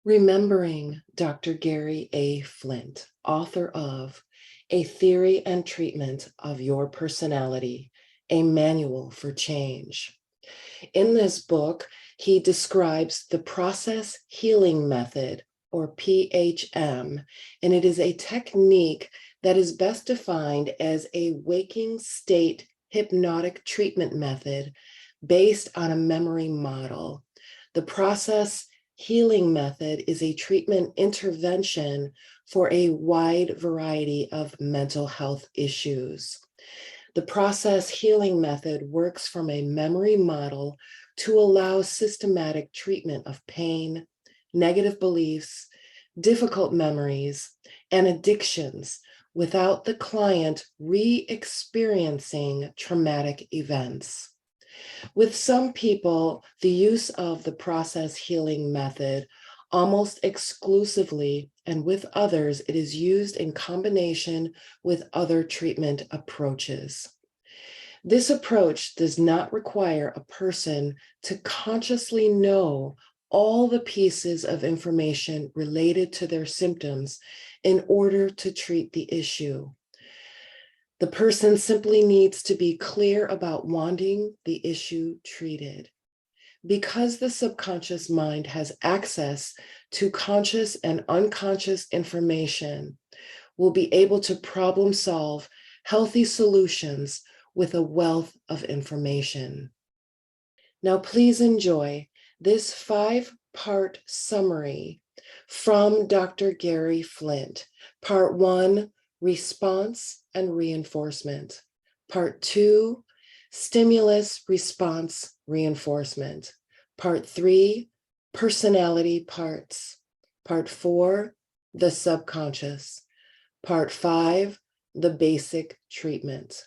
Remembering Dr. Garry A. Flint, author of A Theory and Treatment of Your Personality, a Manual for Change. In this book, he describes the process healing method, or PHM, and it is a technique that is best defined as a waking state hypnotic treatment method based on a memory model. The process healing method is a treatment intervention for a wide variety of mental health issues. The process healing method works from a memory model to allow systematic treatment of pain, negative beliefs, difficult memories, and addictions without the client re-experiencing traumatic events. With some people, the use of the process healing method almost exclusively, and with others, it is used in combination with other treatment approaches. This approach does not require a person to consciously know all the pieces of information related to their symptoms in order to treat the issue. The person simply needs to be clear about wanting the issue treated. Because the subconscious mind has access to conscious and unconscious information, we'll be able to problem solve healthy solutions with a wealth of information. Now, please enjoy this 5-part summary from Dr. Garry Flint. Part 1, response and reinforcement. Part 2, stimulus, response, reinforcement. Part 3, personality parts. Part 4, the subconscious. Part 5, the basic treatment.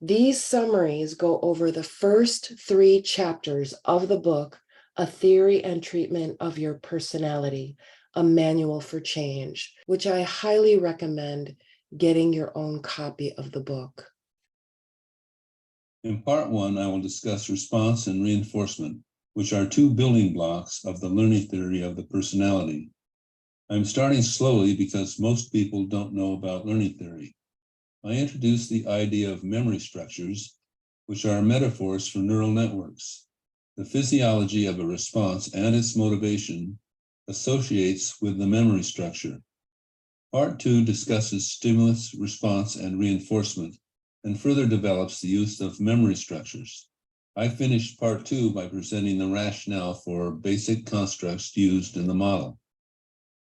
These summaries go over the first 3 chapters of the book, A Theory and Treatment of Your Personality, a Manual for Change, which I highly recommend getting your own copy of the book. In part 1, I will discuss response and reinforcement, which are 2 building blocks of the learning theory of the personality. I'm starting slowly because most people don't know about learning theory. I introduce the idea of memory structures, which are metaphors for neural networks. The physiology of a response and its motivation associates with the memory structure. Part 2 discusses stimulus, response, and reinforcement, and further develops the use of memory structures. I finished part 2 by presenting the rationale for basic constructs used in the model.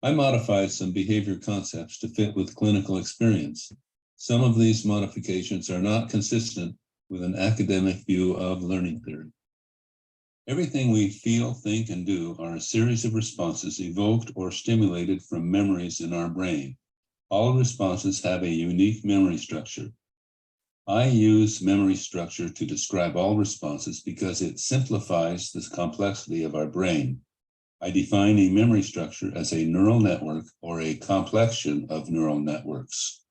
I modified some behavior concepts to fit with clinical experience. Some of these modifications are not consistent with an academic view of learning theory. Everything we feel, think, and do are a series of responses evoked or stimulated from memories in our brain. All responses have a unique memory structure. I use memory structure to describe all responses because it simplifies the complexity of our brain. I define a memory structure as a neural network or a complexion of neural networks.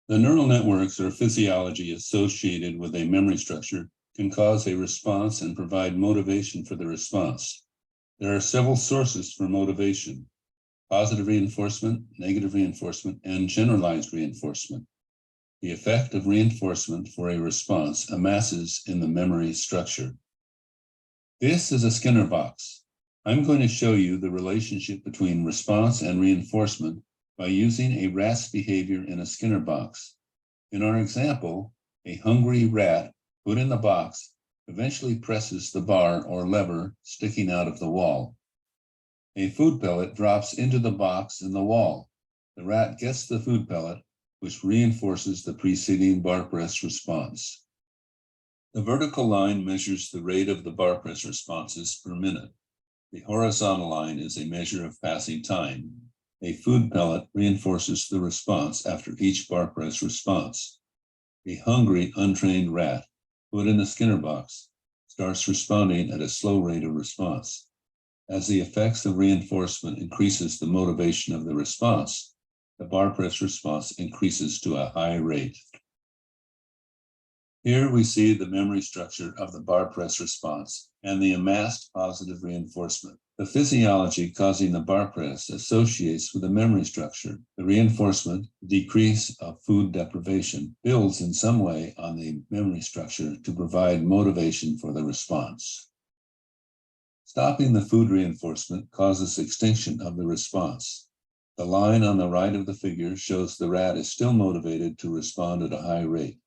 The neural networks or physiology associated with a memory structure can cause a response and provide motivation for the response. There are several sources for motivation: positive reinforcement, negative reinforcement, and generalized reinforcement. The effect of reinforcement for a response amasses in the memory structure. This is a Skinner box. I'm going to show you the relationship between response and reinforcement by using a rat's behavior in a Skinner box. In our example, a hungry rat put in the box eventually presses the bar or lever sticking out of the wall. A food pellet drops into the box in the wall. The rat gets the food pellet, which reinforces the preceding bar press response. The vertical line measures the rate of the bar press responses per minute. The horizontal line is a measure of passing time. A food pellet reinforces the response after each bar press response. A hungry, untrained rat put in the Skinner box starts responding at a slow rate of response. As the effects of reinforcement increases the motivation of the response, the bar press response increases to a high rate. Here we see the memory structure of the bar press response and the amassed positive reinforcement. The physiology causing the bar press associates with the memory structure. The reinforcement, decrease of food deprivation, builds in some way on the memory structure to provide motivation for the response. Stopping the food reinforcement causes extinction of the response. The line on the right of the figure shows the rat is still motivated to respond at a high rate.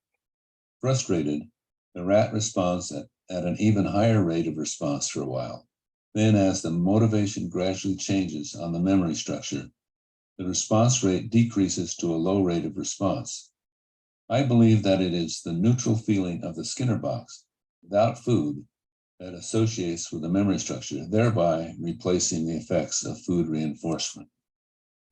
Frustrated, the rat responds at an even higher rate of response for a while. Then, as the motivation gradually changes on the memory structure, the response rate decreases to a low rate of response. I believe that it is the neutral feeling of the Skinner box, without food, that associates with the memory structure, thereby replacing the effects of food reinforcement.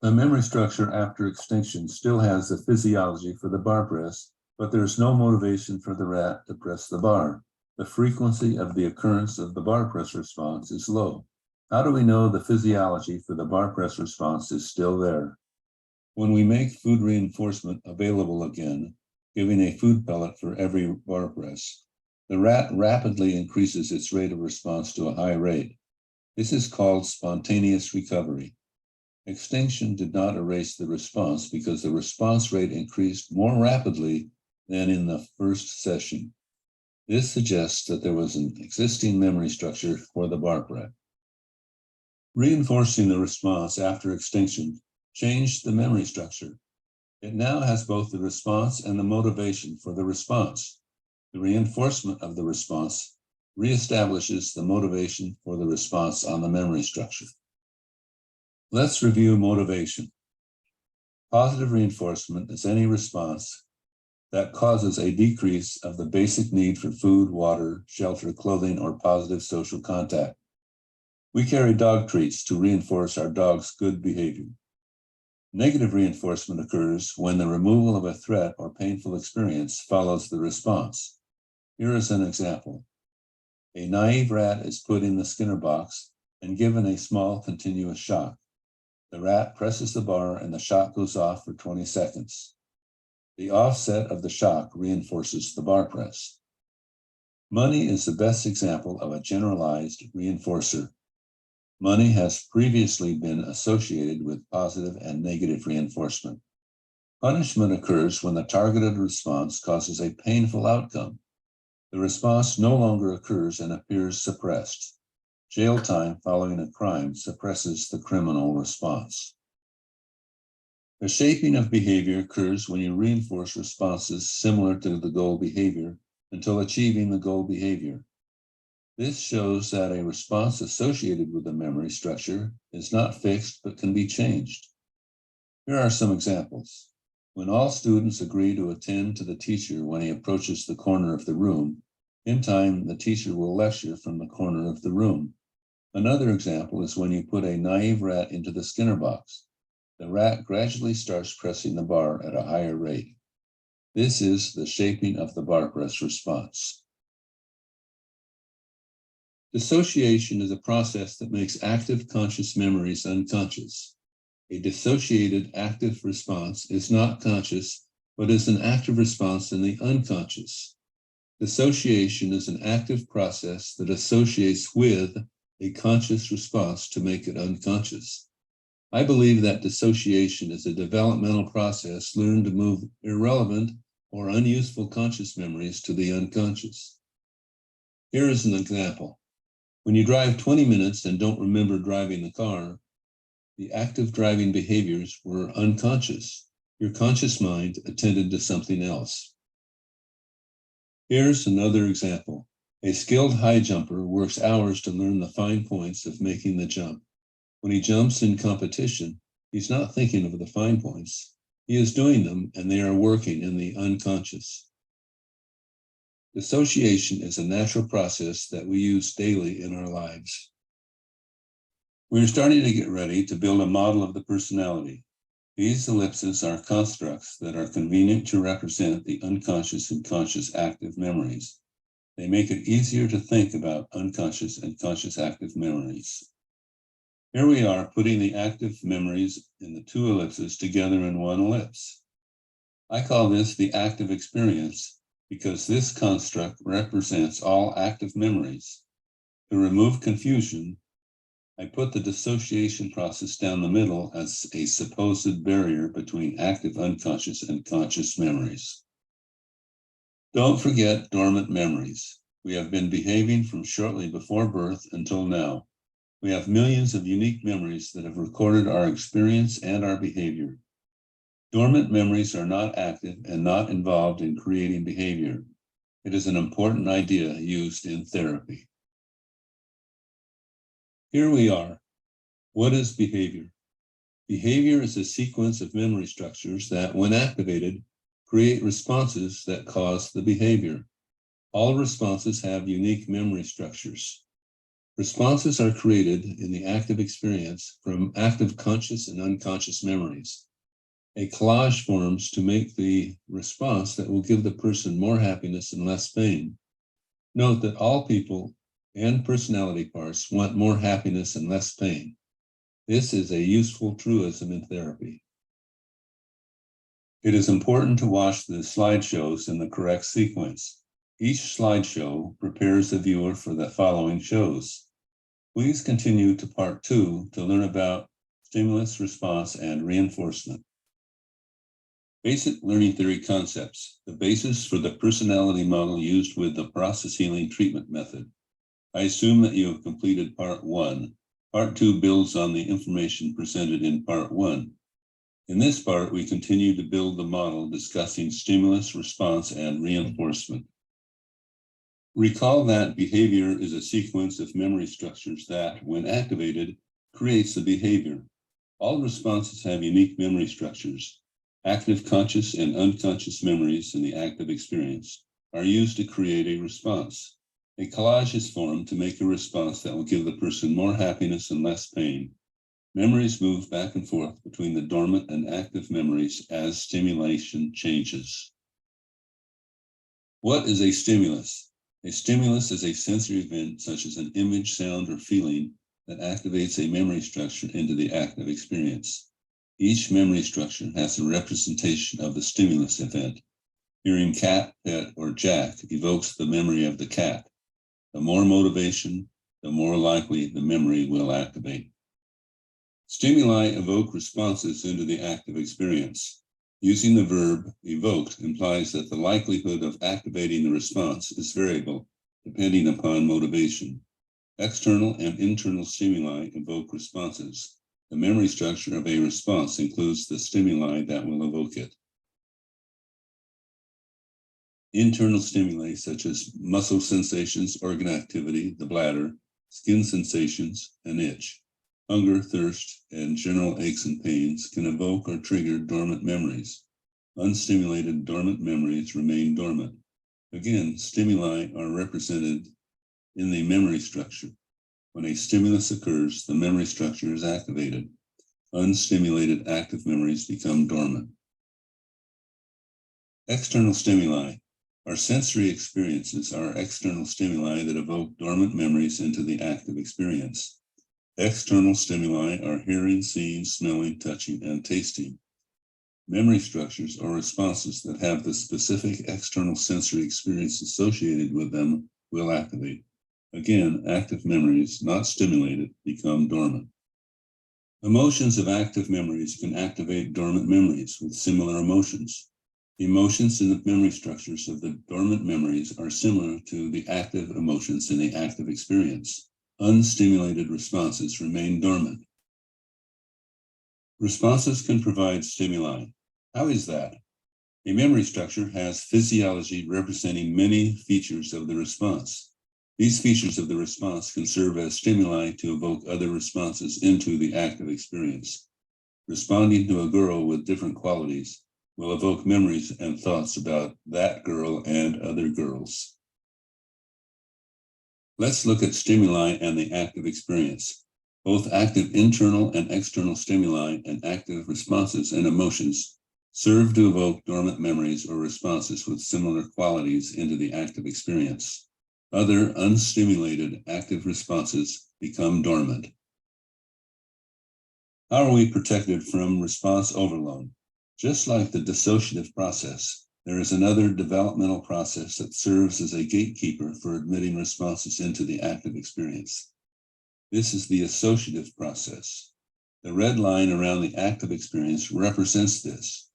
The memory structure after extinction still has the physiology for the bar press, but there is no motivation for the rat to press the bar. The frequency of the occurrence of the bar press response is low. How do we know the physiology for the bar press response is still there? When we make food reinforcement available again, giving a food pellet for every bar press, the rat rapidly increases its rate of response to a high rate. This is called spontaneous recovery. Extinction did not erase the response because the response rate increased more rapidly than in the first session. This suggests that there was an existing memory structure for the bar press. Reinforcing the response after extinction changed the memory structure. It now has both the response and the motivation for the response. The reinforcement of the response reestablishes the motivation for the response on the memory structure. Let's review motivation. Positive reinforcement is any response that causes a decrease of the basic need for food, water, shelter, clothing, or positive social contact. We carry dog treats to reinforce our dog's good behavior. Negative reinforcement occurs when the removal of a threat or painful experience follows the response. Here is an example. A naive rat is put in the Skinner box and given a small continuous shock. The rat presses the bar and the shock goes off for 20 seconds. The offset of the shock reinforces the bar press. Money is the best example of a generalized reinforcer. Money has previously been associated with positive and negative reinforcement. Punishment occurs when the targeted response causes a painful outcome. The response no longer occurs and appears suppressed. Jail time following a crime suppresses the criminal response. The shaping of behavior occurs when you reinforce responses similar to the goal behavior until achieving the goal behavior. This shows that a response associated with the memory structure is not fixed but can be changed. Here are some examples. When all students agree to attend to the teacher when he approaches the corner of the room, in time the teacher will lecture from the corner of the room. Another example is when you put a naive rat into the Skinner box. The rat gradually starts pressing the bar at a higher rate. This is the shaping of the bar press response. Dissociation is a process that makes active conscious memories unconscious. A dissociated active response is not conscious, but is an active response in the unconscious. Dissociation is an active process that associates with a conscious response to make it unconscious. I believe that dissociation is a developmental process learned to move irrelevant or unuseful conscious memories to the unconscious. Here is an example. When you drive 20 minutes and don't remember driving the car, the active driving behaviors were unconscious. Your conscious mind attended to something else. Here's another example. A skilled high jumper works hours to learn the fine points of making the jump. When he jumps in competition, he's not thinking of the fine points. He is doing them, and they are working in the unconscious. Dissociation is a natural process that we use daily in our lives. We're starting to get ready to build a model of the personality. These ellipses are constructs that are convenient to represent the unconscious and conscious active memories. They make it easier to think about unconscious and conscious active memories. Here we are putting the active memories in the two ellipses together in one ellipse. I call this the active experience because this construct represents all active memories. To remove confusion, I put the dissociation process down the middle as a supposed barrier between active unconscious and conscious memories. Don't forget dormant memories. We have been behaving from shortly before birth until now. We have millions of unique memories that have recorded our experience and our behavior. Dormant memories are not active and not involved in creating behavior. It is an important idea used in therapy. Here we are. What is behavior? Behavior is a sequence of memory structures that, when activated, create responses that cause the behavior. All responses have unique memory structures. Responses are created in the active experience from active conscious and unconscious memories. A collage forms to make the response that will give the person more happiness and less pain. Note that all people and personality parts want more happiness and less pain. This is a useful truism in therapy. It is important to watch the slideshows in the correct sequence. Each slideshow prepares the viewer for the following shows. Please continue to part 2 to learn about stimulus, response, and reinforcement. Basic learning theory concepts, the basis for the personality model used with the process healing treatment method. I assume that you have completed part 1. Part 2 builds on the information presented in part 1. In this part, we continue to build the model discussing stimulus, response, and reinforcement. Recall that behavior is a sequence of memory structures that, when activated, creates the behavior. All responses have unique memory structures. Active conscious and unconscious memories in the active experience are used to create a response. A collage is formed to make a response that will give the person more happiness and less pain. Memories move back and forth between the dormant and active memories as stimulation changes. What is a stimulus? A stimulus is a sensory event such as an image, sound, or feeling that activates a memory structure into the active experience. Each memory structure has a representation of the stimulus event. Hearing cat, pet, or jack evokes the memory of the cat. The more motivation, the more likely the memory will activate. Stimuli evoke responses into the active experience. Using the verb evoked implies that the likelihood of activating the response is variable depending upon motivation. External and internal stimuli evoke responses. The memory structure of a response includes the stimuli that will evoke it. Internal stimuli such as muscle sensations, organ activity, the bladder, skin sensations, and itch, hunger, thirst, and general aches and pains can evoke or trigger dormant memories. Unstimulated dormant memories remain dormant. Again, stimuli are represented in the memory structure. When a stimulus occurs, the memory structure is activated. Unstimulated active memories become dormant. External stimuli. Our sensory experiences are external stimuli that evoke dormant memories into the active experience. External stimuli are hearing, seeing, smelling, touching, and tasting. Memory structures or responses that have the specific external sensory experience associated with them will activate. Again, active memories, not stimulated, become dormant. Emotions of active memories can activate dormant memories with similar emotions. Emotions in the memory structures of the dormant memories are similar to the active emotions in the active experience. Unstimulated responses remain dormant. Responses can provide stimuli. How is that? A memory structure has physiology representing many features of the response. These features of the response can serve as stimuli to evoke other responses into the active experience. Responding to a girl with different qualities will evoke memories and thoughts about that girl and other girls. Let's look at stimuli and the active experience. Both active internal and external stimuli and active responses and emotions serve to evoke dormant memories or responses with similar qualities into the active experience. Other unstimulated active responses become dormant. How are we protected from response overload? Just like the dissociative process, there is another developmental process that serves as a gatekeeper for admitting responses into the active experience. This is the associative process. The red line around the active experience represents this.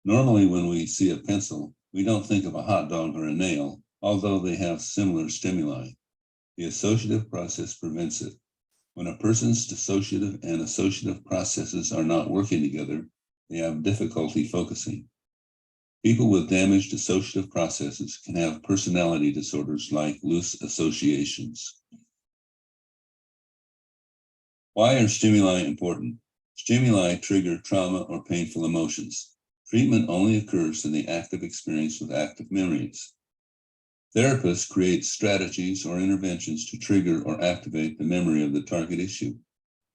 Normally, when we see a pencil, we don't think of a hot dog or a nail, although they have similar stimuli. The associative process prevents it. When a person's dissociative and associative processes are not working together, they have difficulty focusing. People with damaged associative processes can have personality disorders like loose associations. Why are stimuli important? Stimuli trigger trauma or painful emotions. Treatment only occurs in the active experience with active memories. Therapists create strategies or interventions to trigger or activate the memory of the target issue.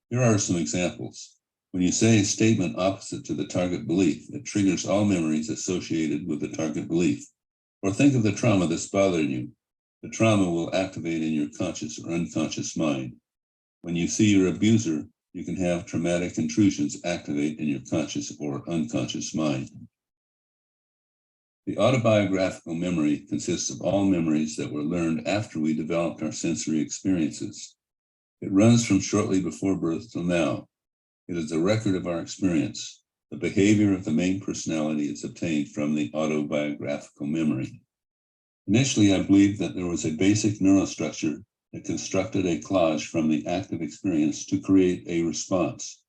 Here are some examples. When you say a statement opposite to the target belief, it triggers all memories associated with the target belief. Or think of the trauma that's bothering you. The trauma will activate in your conscious or unconscious mind. When you see your abuser, you can have traumatic intrusions activate in your conscious or unconscious mind. The autobiographical memory consists of all memories that were learned after we developed our sensory experiences. It runs from shortly before birth till now. It is a record of our experience. The behavior of the main personality is obtained from the autobiographical memory. Initially, I believed that there was a basic neurostructure that constructed a collage from the active experience to create a response.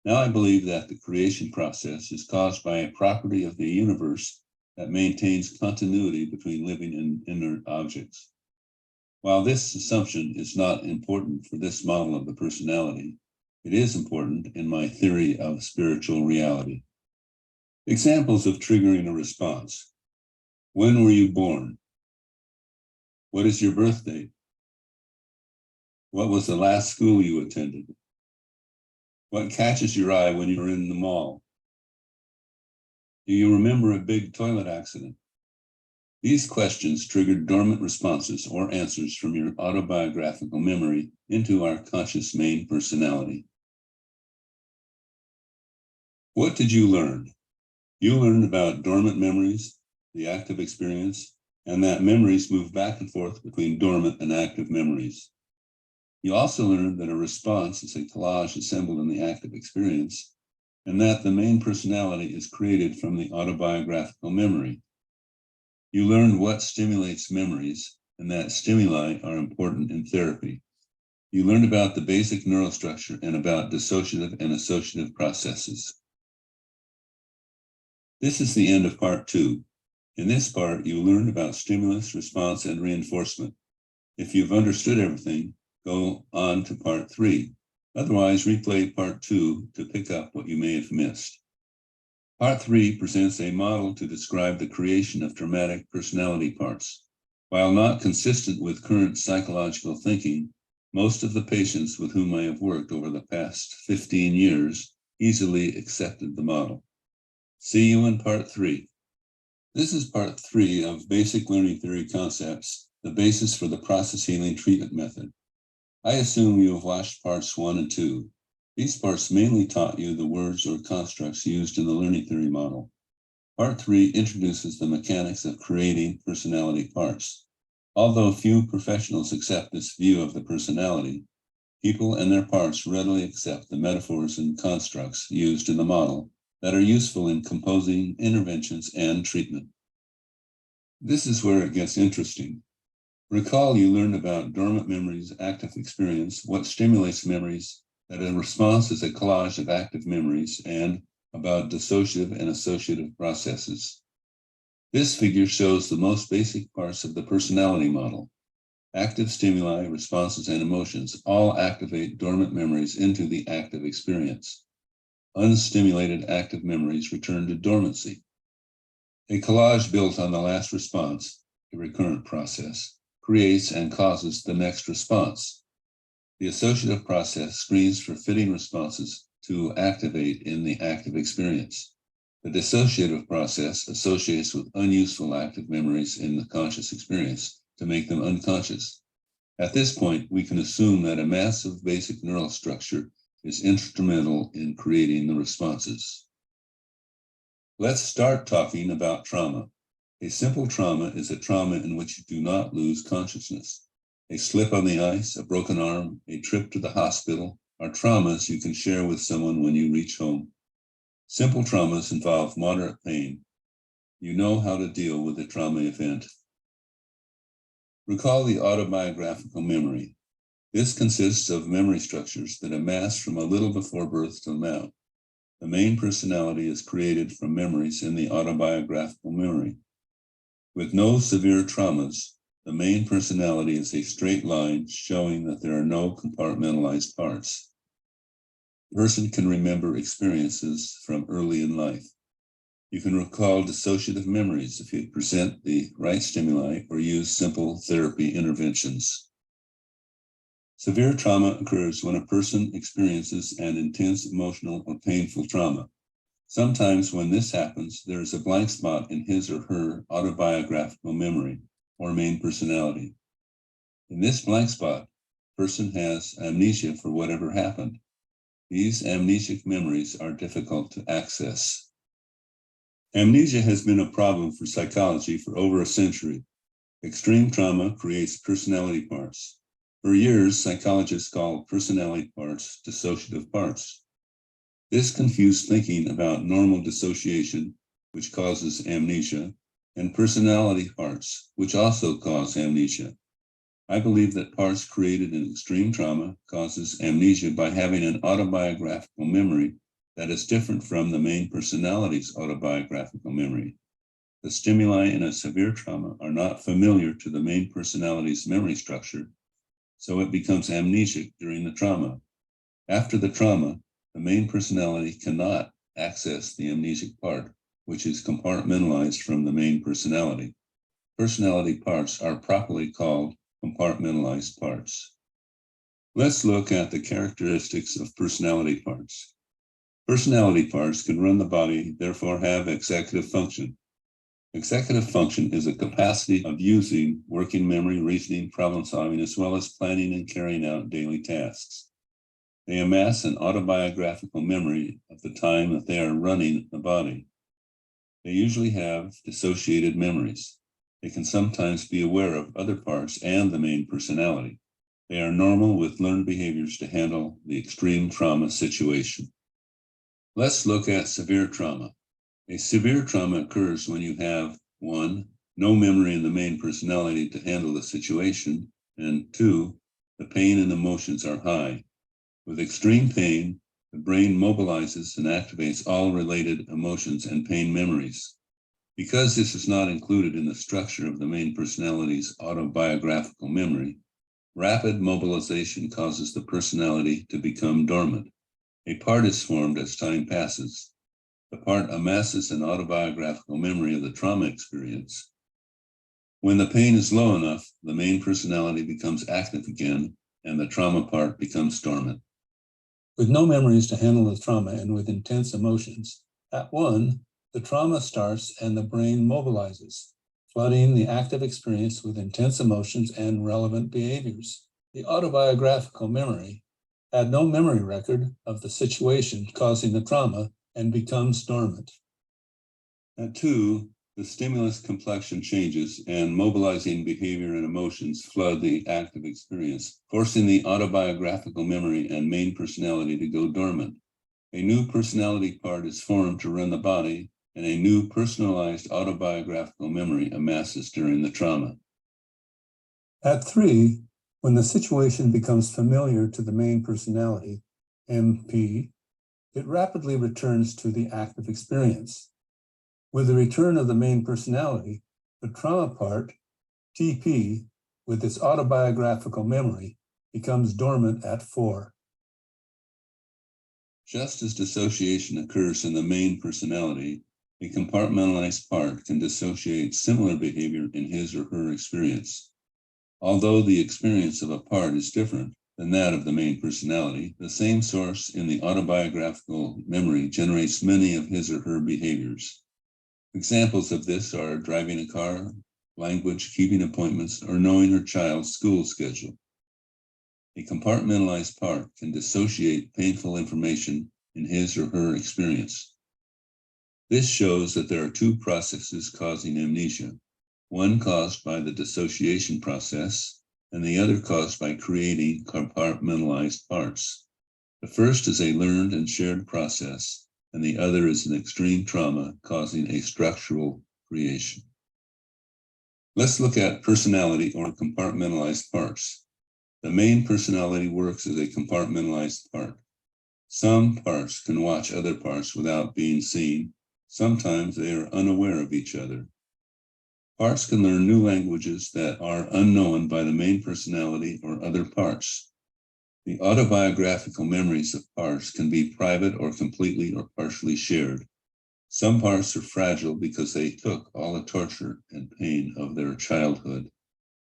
Now I believe that the creation process is caused by a property of the universe that maintains continuity between living and inert objects. While this assumption is not important for this model of the personality, it is important in my theory of spiritual reality. Examples of triggering a response. When were you born? What is your birth date? What was the last school you attended? What catches your eye when you're in the mall? Do you remember a big toilet accident? These questions triggered dormant responses or answers from your autobiographical memory into our conscious main personality. What did you learn? You learned about dormant memories, the active experience, and that memories move back and forth between dormant and active memories. You also learned that a response is a collage assembled in the active experience, and that the main personality is created from the autobiographical memory. You learned what stimulates memories, and that stimuli are important in therapy. You learned about the basic neurostructure and about dissociative and associative processes. This is the end of part 2. In this part, you learned about stimulus, response, and reinforcement. If you've understood everything, go on to part 3. Otherwise, replay part 2 to pick up what you may have missed. Part 3 presents a model to describe the creation of dramatic personality parts. While not consistent with current psychological thinking, most of the patients with whom I have worked over the past 15 years easily accepted the model. See you in part 3. This is part 3 of Basic Learning Theory Concepts, the basis for the process healing treatment method. I assume you have watched parts 1 and 2. These parts mainly taught you the words or constructs used in the learning theory model. Part 3 introduces the mechanics of creating personality parts. Although few professionals accept this view of the personality, people and their parts readily accept the metaphors and constructs used in the model that are useful in composing interventions and treatment. This is where it gets interesting. Recall you learned about dormant memories, active experience, what stimulates memories, that a response is a collage of active memories, and about dissociative and associative processes. This figure shows the most basic parts of the personality model. Active stimuli, responses, and emotions all activate dormant memories into the active experience. Unstimulated active memories return to dormancy. A collage built on the last response, a recurrent process, creates and causes the next response. The associative process screens for fitting responses to activate in the active experience. The dissociative process associates with unuseful active memories in the conscious experience to make them unconscious. At this point, we can assume that a massive basic neural structure is instrumental in creating the responses. Let's start talking about trauma. A simple trauma is a trauma in which you do not lose consciousness. A slip on the ice, a broken arm, a trip to the hospital are traumas you can share with someone when you reach home. Simple traumas involve moderate pain. You know how to deal with the trauma event. Recall the autobiographical memory. This consists of memory structures that amass from a little before birth till now. The main personality is created from memories in the autobiographical memory. With no severe traumas, the main personality is a straight line showing that there are no compartmentalized parts. The person can remember experiences from early in life. You can recall dissociative memories if you present the right stimuli or use simple therapy interventions. Severe trauma occurs when a person experiences an intense emotional or painful trauma. Sometimes when this happens, there is a blank spot in his or her autobiographical memory or main personality. In this blank spot, the person has amnesia for whatever happened. These amnesic memories are difficult to access. Amnesia has been a problem for psychology for over a century. Extreme trauma creates personality parts. For years, psychologists called personality parts dissociative parts. This confused thinking about normal dissociation, which causes amnesia, and personality parts, which also cause amnesia. I believe that parts created in extreme trauma causes amnesia by having an autobiographical memory that is different from the main personality's autobiographical memory. The stimuli in a severe trauma are not familiar to the main personality's memory structure, so it becomes amnesic during the trauma. After the trauma, the main personality cannot access the amnesic part, which is compartmentalized from the main personality. Personality parts are properly called compartmentalized parts. Let's look at the characteristics of personality parts. Personality parts can run the body, therefore have executive function. Executive function is a capacity of using working memory, reasoning, problem solving, as well as planning and carrying out daily tasks. They amass an autobiographical memory of the time that they are running the body. They usually have dissociated memories. They can sometimes be aware of other parts and the main personality. They are normal with learned behaviors to handle the extreme trauma situation. Let's look at severe trauma. A severe trauma occurs when you have 1, no memory in the main personality to handle the situation, and 2, the pain and emotions are high. With extreme pain, the brain mobilizes and activates all related emotions and pain memories. Because this is not included in the structure of the main personality's autobiographical memory, rapid mobilization causes the personality to become dormant. A part is formed as time passes. The part amasses an autobiographical memory of the trauma experience. When the pain is low enough, the main personality becomes active again, and the trauma part becomes dormant. With no memories to handle the trauma and with intense emotions, at 1, the trauma starts and the brain mobilizes, flooding the active experience with intense emotions and relevant behaviors. The autobiographical memory had no memory record of the situation causing the trauma and becomes dormant. At 2, the stimulus complexion changes and mobilizing behavior and emotions flood the active experience, forcing the autobiographical memory and main personality to go dormant. A new personality part is formed to run the body, and a new personalized autobiographical memory amasses during the trauma. At 3, when the situation becomes familiar to the main personality, MP, it rapidly returns to the active experience. With the return of the main personality, the trauma part, TP, with its autobiographical memory, becomes dormant at 4. Just as dissociation occurs in the main personality, a compartmentalized part can dissociate similar behavior in his or her experience. Although the experience of a part is different than that of the main personality, the same source in the autobiographical memory generates many of his or her behaviors. Examples of this are driving a car, language, keeping appointments, or knowing her child's school schedule. A compartmentalized part can dissociate painful information in his or her experience. This shows that there are 2 processes causing amnesia, one caused by the dissociation process and the other caused by creating compartmentalized parts. The first is a learned and shared process, and the other is an extreme trauma causing a structural creation. Let's look at personality or compartmentalized parts. The main personality works as a compartmentalized part. Some parts can watch other parts without being seen. Sometimes they are unaware of each other. Parts can learn new languages that are unknown by the main personality or other parts. The autobiographical memories of parts can be private or completely or partially shared. Some parts are fragile because they took all the torture and pain of their childhood.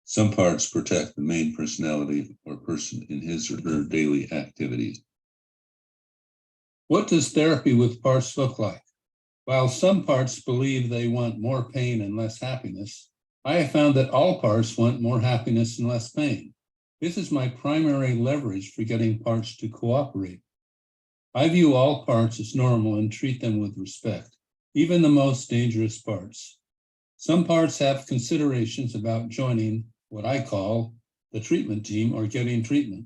Some parts protect the main personality or person in his or her daily activities. What does therapy with parts look like? While some parts believe they want more pain and less happiness, I have found that all parts want more happiness and less pain. This is my primary leverage for getting parts to cooperate. I view all parts as normal and treat them with respect, even the most dangerous parts. Some parts have considerations about joining what I call the treatment team or getting treatment.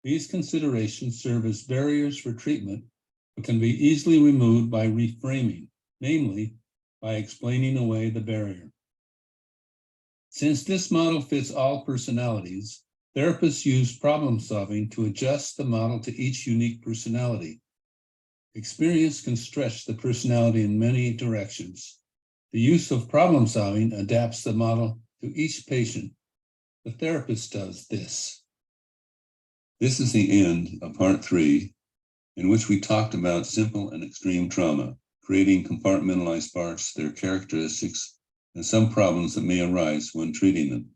These considerations serve as barriers for treatment, but can be easily removed by reframing, namely by explaining away the barrier. Since this model fits all personalities, therapists use problem solving to adjust the model to each unique personality. Experience can stretch the personality in many directions. The use of problem solving adapts the model to each patient. The therapist does this. This is the end of part 3, in which we talked about simple and extreme trauma, creating compartmentalized parts, their characteristics, and some problems that may arise when treating them.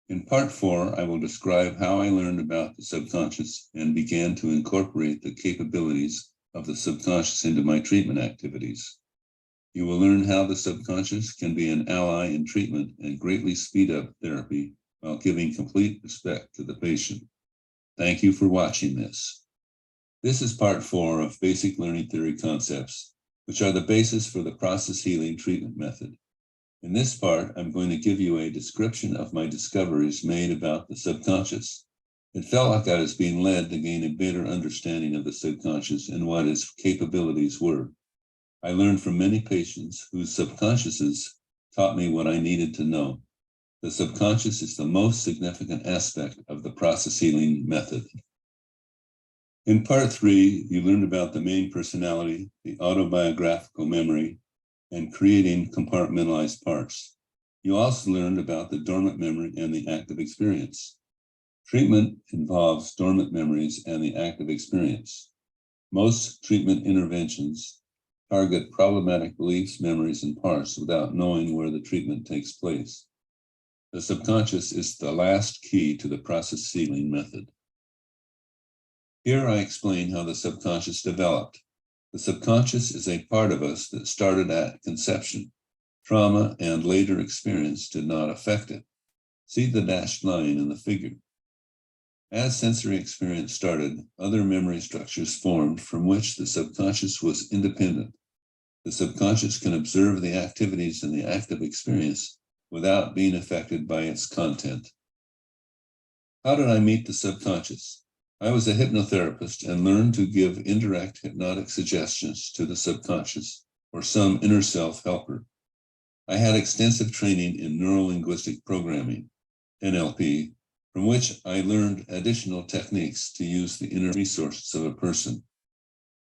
In part 4, I will describe how I learned about the subconscious and began to incorporate the capabilities of the subconscious into my treatment activities. You will learn how the subconscious can be an ally in treatment and greatly speed up therapy while giving complete respect to the patient. Thank you for watching this. This is part 4 of Basic Learning Theory Concepts, which are the basis for the process healing treatment method. In this part, I'm going to give you a description of my discoveries made about the subconscious. It felt like I was being led to gain a better understanding of the subconscious and what its capabilities were. I learned from many patients whose subconsciouses taught me what I needed to know. The subconscious is the most significant aspect of the process healing method. In part 3, you learned about the main personality, the autobiographical memory, and creating compartmentalized parts. You also learned about the dormant memory and the active experience. Treatment involves dormant memories and the active experience. Most treatment interventions target problematic beliefs, memories, and parts without knowing where the treatment takes place. The subconscious is the last key to the process healing method. Here I explain how the subconscious developed. The subconscious is a part of us that started at conception. Trauma and later experience did not affect it. See the dashed line in the figure. As sensory experience started, other memory structures formed from which the subconscious was independent. The subconscious can observe the activities in the active experience without being affected by its content. How did I meet the subconscious? I was a hypnotherapist and learned to give indirect hypnotic suggestions to the subconscious or some inner self helper. I had extensive training in neuro-linguistic programming, NLP, from which I learned additional techniques to use the inner resources of a person.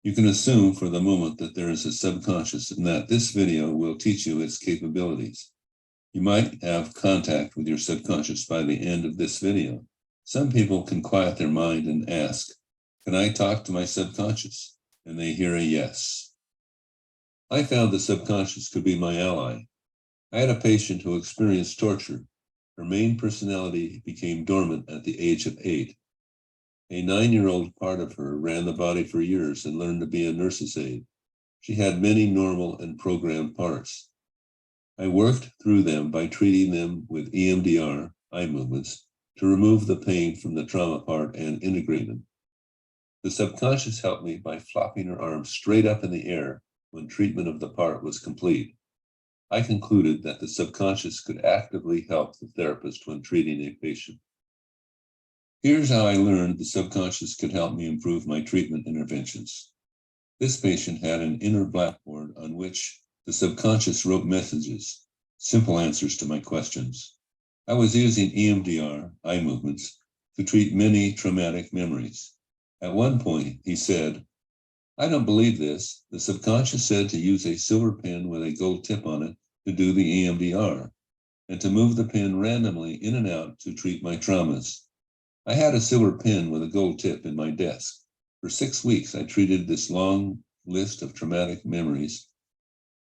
You can assume for the moment that there is a subconscious and that this video will teach you its capabilities. You might have contact with your subconscious by the end of this video. Some people can quiet their mind and ask, "Can I talk to my subconscious?" And they hear a yes. I found the subconscious could be my ally. I had a patient who experienced torture. Her main personality became dormant at the age of 8. A 9-year-old part of her ran the body for years and learned to be a nurse's aide. She had many normal and programmed parts. I worked through them by treating them with EMDR, eye movements, to remove the pain from the trauma part and integrate them. The subconscious helped me by flopping her arms straight up in the air when treatment of the part was complete. I concluded that the subconscious could actively help the therapist when treating a patient. Here's how I learned the subconscious could help me improve my treatment interventions. This patient had an inner blackboard on which the subconscious wrote messages, simple answers to my questions. I was using EMDR, eye movements, to treat many traumatic memories. At one point, he said, "I don't believe this. The subconscious said to use a silver pen with a gold tip on it to do the EMDR, and to move the pen randomly in and out to treat my traumas. I had a silver pen with a gold tip in my desk. For 6 weeks, I treated this long list of traumatic memories.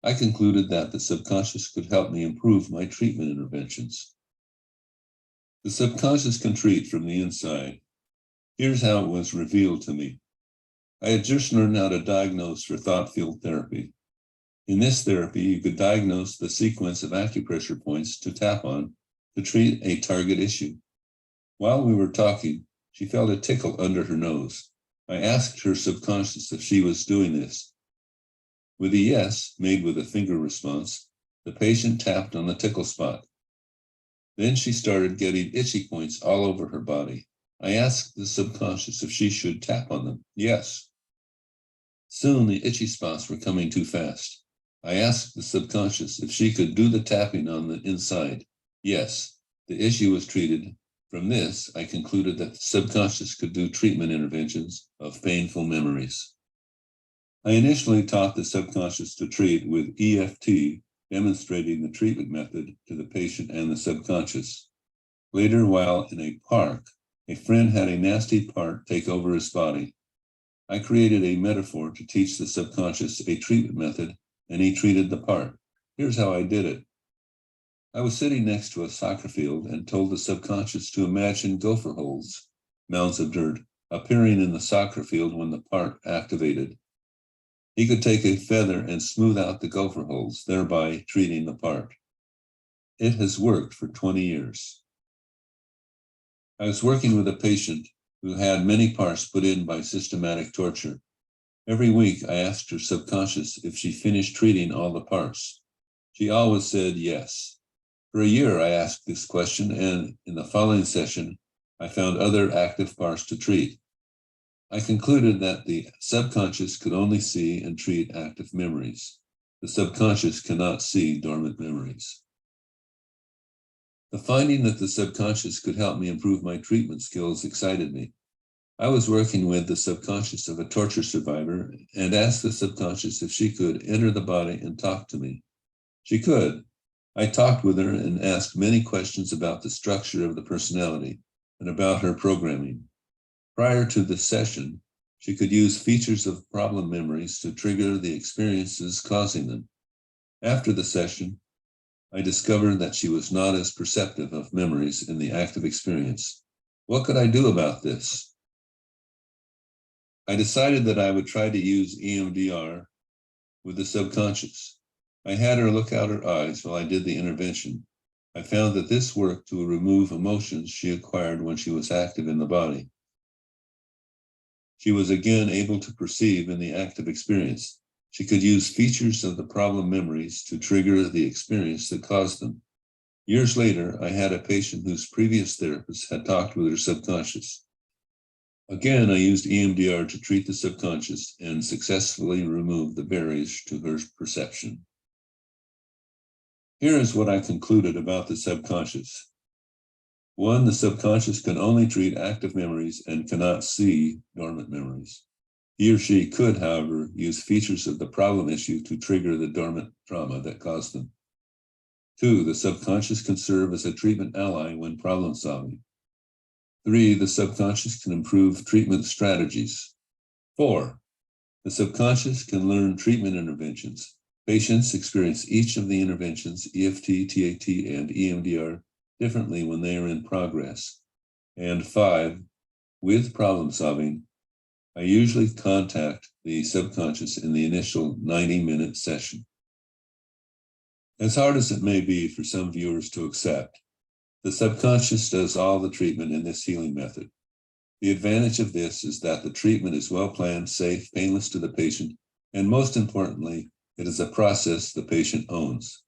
I concluded that the subconscious could help me improve my treatment interventions." The subconscious can treat from the inside. Here's how it was revealed to me. I had just learned how to diagnose for thought field therapy. In this therapy, you could diagnose the sequence of acupressure points to tap on to treat a target issue. While we were talking, she felt a tickle under her nose. I asked her subconscious if she was doing this. With a yes, made with a finger response, the patient tapped on the tickle spot. Then she started getting itchy points all over her body. I asked the subconscious if she should tap on them. Yes. Soon the itchy spots were coming too fast. I asked the subconscious if she could do the tapping on the inside. Yes. The issue was treated. From this, I concluded that the subconscious could do treatment interventions of painful memories. I initially taught the subconscious to treat with EFT, demonstrating the treatment method to the patient and the subconscious. Later, while in a park, a friend had a nasty part take over his body. I created a metaphor to teach the subconscious a treatment method, and he treated the part. Here's how I did it. I was sitting next to a soccer field and told the subconscious to imagine gopher holes, mounds of dirt, appearing in the soccer field when the part activated. He could take a feather and smooth out the gopher holes, thereby treating the part. It has worked for 20 years. I was working with a patient who had many parts put in by systematic torture. Every week, I asked her subconscious if she finished treating all the parts. She always said yes. For a year, I asked this question, and in the following session, I found other active parts to treat. I concluded that the subconscious could only see and treat active memories. The subconscious cannot see dormant memories. The finding that the subconscious could help me improve my treatment skills excited me. I was working with the subconscious of a torture survivor and asked the subconscious if she could enter the body and talk to me. She could. I talked with her and asked many questions about the structure of the personality and about her programming. Prior to the session, she could use features of problem memories to trigger the experiences causing them. After the session, I discovered that she was not as perceptive of memories in the active experience. What could I do about this? I decided that I would try to use EMDR with the subconscious. I had her look out her eyes while I did the intervention. I found that this worked to remove emotions she acquired when she was active in the body. She was again able to perceive in the active experience. She could use features of the problem memories to trigger the experience that caused them. Years later, I had a patient whose previous therapist had talked with her subconscious. Again, I used EMDR to treat the subconscious and successfully remove the barriers to her perception. Here is what I concluded about the subconscious. 1, the subconscious can only treat active memories and cannot see dormant memories. He or she could, however, use features of the problem issue to trigger the dormant trauma that caused them. 2, the subconscious can serve as a treatment ally when problem solving. 3, the subconscious can improve treatment strategies. 4, the subconscious can learn treatment interventions. Patients experience each of the interventions, EFT, TAT, and EMDR, differently when they are in progress. And 5, with problem solving, I usually contact the subconscious in the initial 90-minute session. As hard as it may be for some viewers to accept, the subconscious does all the treatment in this healing method. The advantage of this is that the treatment is well planned, safe, painless to the patient, and most importantly, it is a process the patient owns.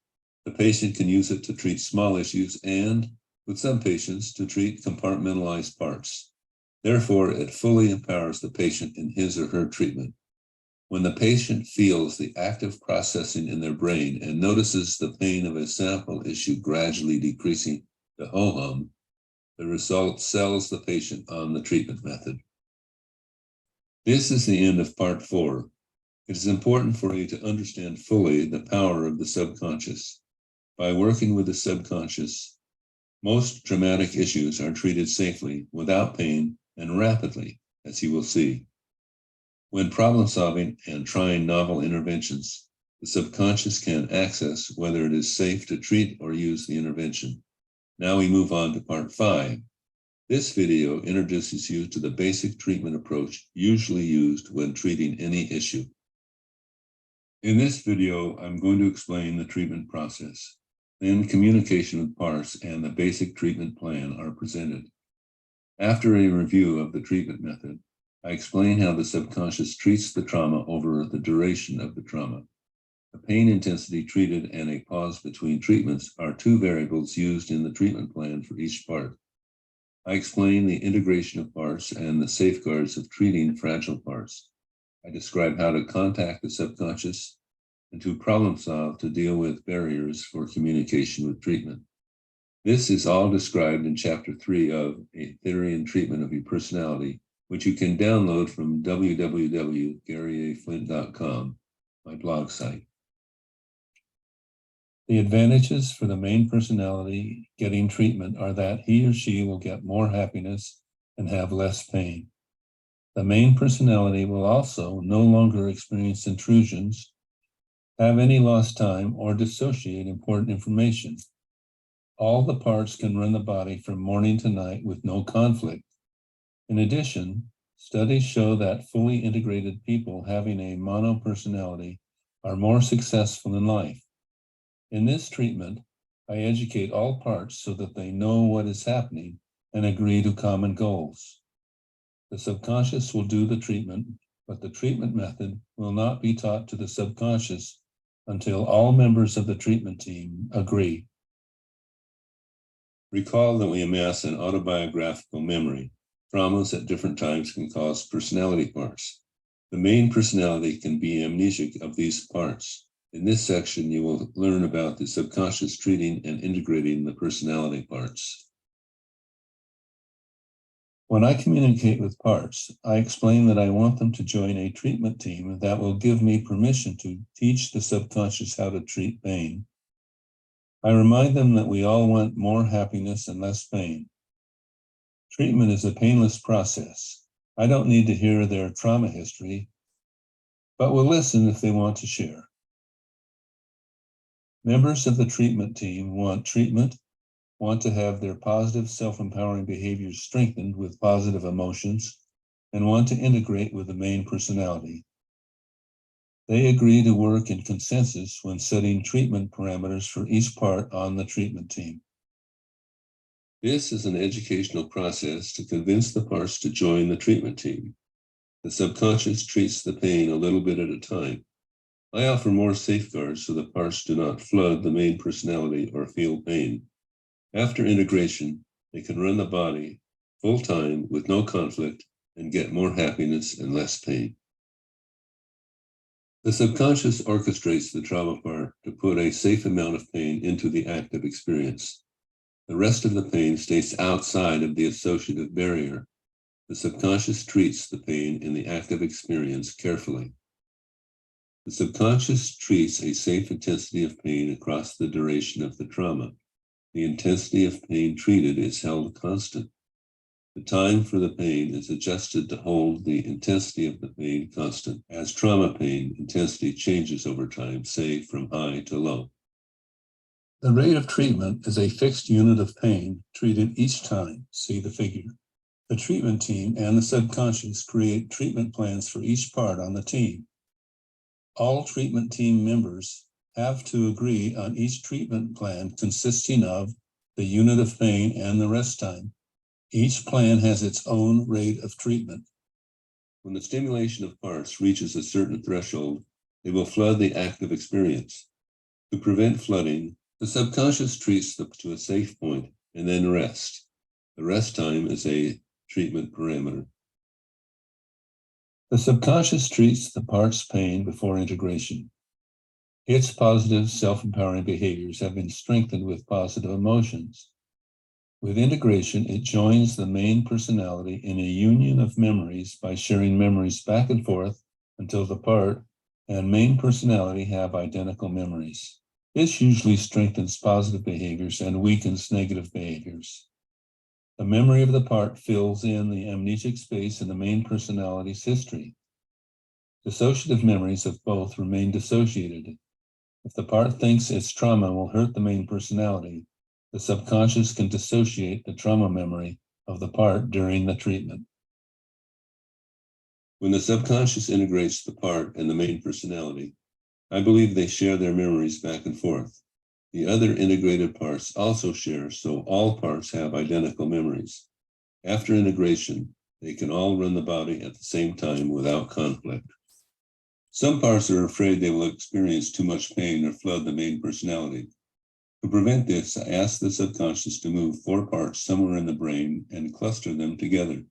The patient can use it to treat small issues and, with some patients, to treat compartmentalized parts. Therefore, it fully empowers the patient in his or her treatment. When the patient feels the active processing in their brain and notices the pain of a sample issue gradually decreasing to ho-hum, the result sells the patient on the treatment method. This is the end of part 4. It is important for you to understand fully the power of the subconscious. By working with the subconscious, most traumatic issues are treated safely, without pain, and rapidly, as you will see. When problem solving and trying novel interventions, the subconscious can access whether it is safe to treat or use the intervention. Now we move on to part 5. This video introduces you to the basic treatment approach usually used when treating any issue. In this video, I'm going to explain the treatment process. Then communication with parts and the basic treatment plan are presented. After a review of the treatment method, I explain how the subconscious treats the trauma over the duration of the trauma. The pain intensity treated and a pause between treatments are two variables used in the treatment plan for each part. I explain the integration of parts and the safeguards of treating fragile parts. I describe how to contact the subconscious and to problem solve to deal with barriers for communication with treatment. This is all described in Chapter 3 of A Theory and Treatment of Your Personality, which you can download from www.garryaflint.com, my blog site. The advantages for the main personality getting treatment are that he or she will get more happiness and have less pain. The main personality will also no longer experience intrusions, have any lost time, or dissociate important information. All the parts can run the body from morning to night with no conflict. In addition, studies show that fully integrated people having a mono-personality are more successful in life. In this treatment, I educate all parts so that they know what is happening and agree to common goals. The subconscious will do the treatment, but the treatment method will not be taught to the subconscious until all members of the treatment team agree. Recall that we amass an autobiographical memory. Traumas at different times can cause personality parts. The main personality can be amnesic of these parts. In this section, you will learn about the subconscious treating and integrating the personality parts. When I communicate with parts, I explain that I want them to join a treatment team that will give me permission to teach the subconscious how to treat pain. I remind them that we all want more happiness and less pain. Treatment is a painless process. I don't need to hear their trauma history, but will listen if they want to share. Members of the treatment team want treatment, want to have their positive self-empowering behaviors strengthened with positive emotions, and want to integrate with the main personality. They agree to work in consensus when setting treatment parameters for each part on the treatment team. This is an educational process to convince the parts to join the treatment team. The subconscious treats the pain a little bit at a time. I offer more safeguards so the parts do not flood the main personality or feel pain. After integration, they can run the body full time with no conflict and get more happiness and less pain. The subconscious orchestrates the trauma part to put a safe amount of pain into the active experience. The rest of the pain stays outside of the associative barrier. The subconscious treats the pain in the active experience carefully. The subconscious treats a safe intensity of pain across the duration of the trauma. The intensity of pain treated is held constant. The time for the pain is adjusted to hold the intensity of the pain constant. As trauma pain intensity changes over time, say from high to low. The rate of treatment is a fixed unit of pain treated each time, see the figure. The treatment team and the subconscious create treatment plans for each part on the team. All treatment team members have to agree on each treatment plan consisting of the unit of pain and the rest time. Each plan has its own rate of treatment. When the stimulation of parts reaches a certain threshold, they will flood the active experience. To prevent flooding, the subconscious treats them to a safe point and then rest. The rest time is a treatment parameter. The subconscious treats the part's pain before integration. Its positive self-empowering behaviors have been strengthened with positive emotions. With integration, it joins the main personality in a union of memories by sharing memories back and forth until the part and main personality have identical memories. This usually strengthens positive behaviors and weakens negative behaviors. The memory of the part fills in the amnesic space in the main personality's history. Dissociative memories of both remain dissociated. If the part thinks its trauma will hurt the main personality, the subconscious can dissociate the trauma memory of the part during the treatment. When the subconscious integrates the part and the main personality, I believe they share their memories back and forth. The other integrated parts also share, so all parts have identical memories. After integration, they can all run the body at the same time without conflict. Some parts are afraid they will experience too much pain or flood the main personality. To prevent this, I ask the subconscious to move 4 parts somewhere in the brain and cluster them together.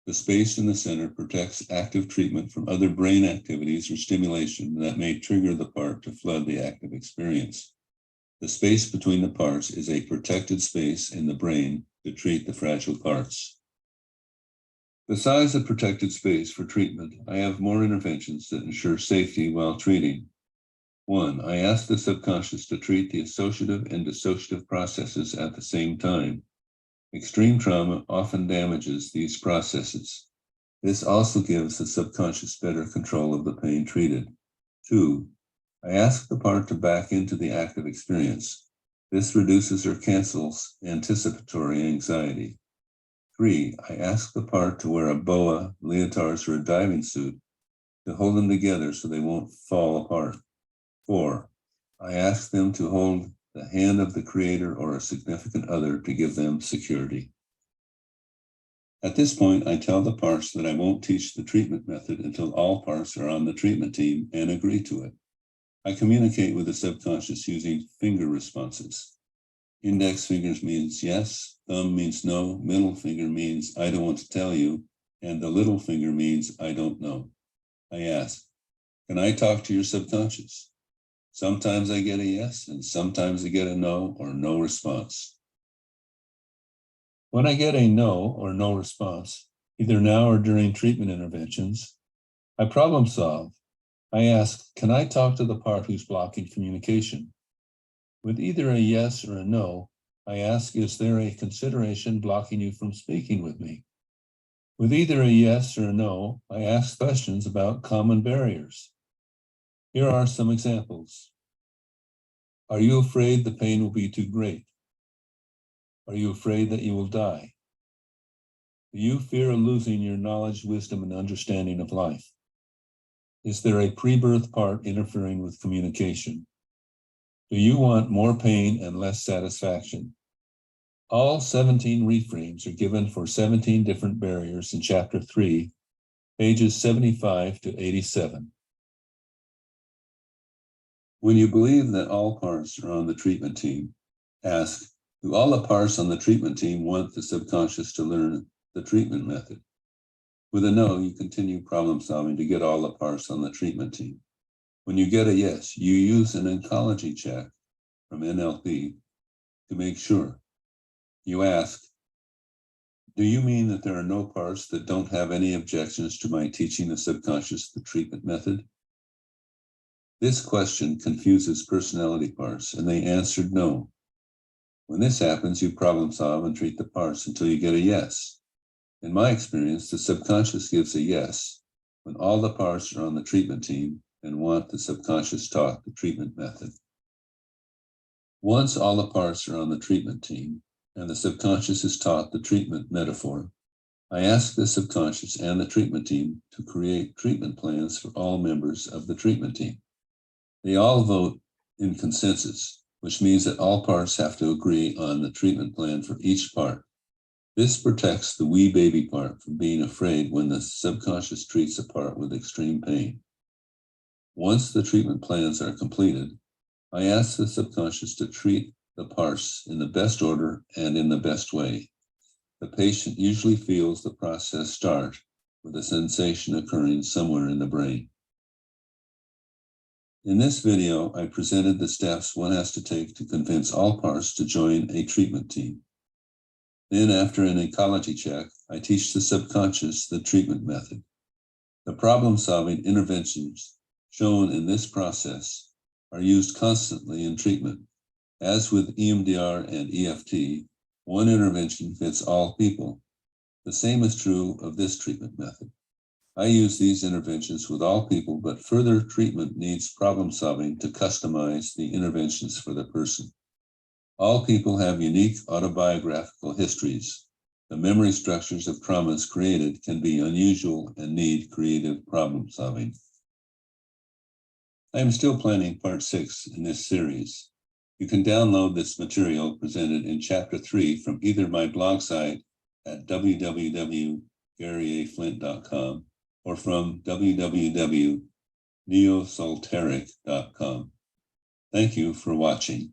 The space in the center protects active treatment from other brain activities or stimulation that may trigger the part to flood the active experience. The space between the parts is a protected space in the brain to treat the fragile parts. Besides the protected space for treatment, I have more interventions that ensure safety while treating. 1, I ask the subconscious to treat the associative and dissociative processes at the same time. Extreme trauma often damages these processes. This also gives the subconscious better control of the pain treated. 2, I ask the part to back into the active experience. This reduces or cancels anticipatory anxiety. 3, I ask the part to wear a boa, leotards, or a diving suit to hold them together so they won't fall apart. 4, I ask them to hold the hand of the creator or a significant other to give them security. At this point, I tell the parts that I won't teach the treatment method until all parts are on the treatment team and agree to it. I communicate with the subconscious using finger responses. Index fingers means yes, thumb means no, middle finger means I don't want to tell you, and the little finger means I don't know. I ask, can I talk to your subconscious? Sometimes I get a yes, and sometimes I get a no or no response. When I get a no or no response, either now or during treatment interventions, I problem solve. I ask, can I talk to the part who's blocking communication? With either a yes or a no, I ask, is there a consideration blocking you from speaking with me? With either a yes or a no, I ask questions about common barriers. Here are some examples. Are you afraid the pain will be too great? Are you afraid that you will die? Do you fear losing your knowledge, wisdom, and understanding of life? Is there a pre-birth part interfering with communication? Do you want more pain and less satisfaction? All 17 reframes are given for 17 different barriers in Chapter 3, pages 75 to 87. When you believe that all parts are on the treatment team, ask, do all the parts on the treatment team want the subconscious to learn the treatment method? With a no, you continue problem solving to get all the parts on the treatment team. When you get a yes, you use an oncology check from NLP to make sure. You ask, do you mean that there are no parts that don't have any objections to my teaching the subconscious the treatment method? This question confuses personality parts, and they answered no. When this happens, you problem solve and treat the parts until you get a yes. In my experience, the subconscious gives a yes when all the parts are on the treatment team and want the subconscious taught the treatment method. Once all the parts are on the treatment team and the subconscious is taught the treatment metaphor, I ask the subconscious and the treatment team to create treatment plans for all members of the treatment team. They all vote in consensus, which means that all parts have to agree on the treatment plan for each part. This protects the wee baby part from being afraid when the subconscious treats a part with extreme pain. Once the treatment plans are completed, I ask the subconscious to treat the parts in the best order and in the best way. the patient usually feels the process start with a sensation occurring somewhere in the brain. In this video, I presented the steps one has to take to convince all parts to join a treatment team. Then, after an ecology check, I teach the subconscious the treatment method. The problem-solving interventions shown in this process are used constantly in treatment. As with EMDR and EFT, one intervention fits all people. The same is true of this treatment method. I use these interventions with all people, but further treatment needs problem-solving to customize the interventions for the person. All people have unique autobiographical histories. The memory structures of traumas created can be unusual and need creative problem-solving. I am still planning part 6 in this series. You can download this material presented in Chapter 3 from either my blog site at www.garryaflint.com or from www.neosolteric.com. Thank you for watching.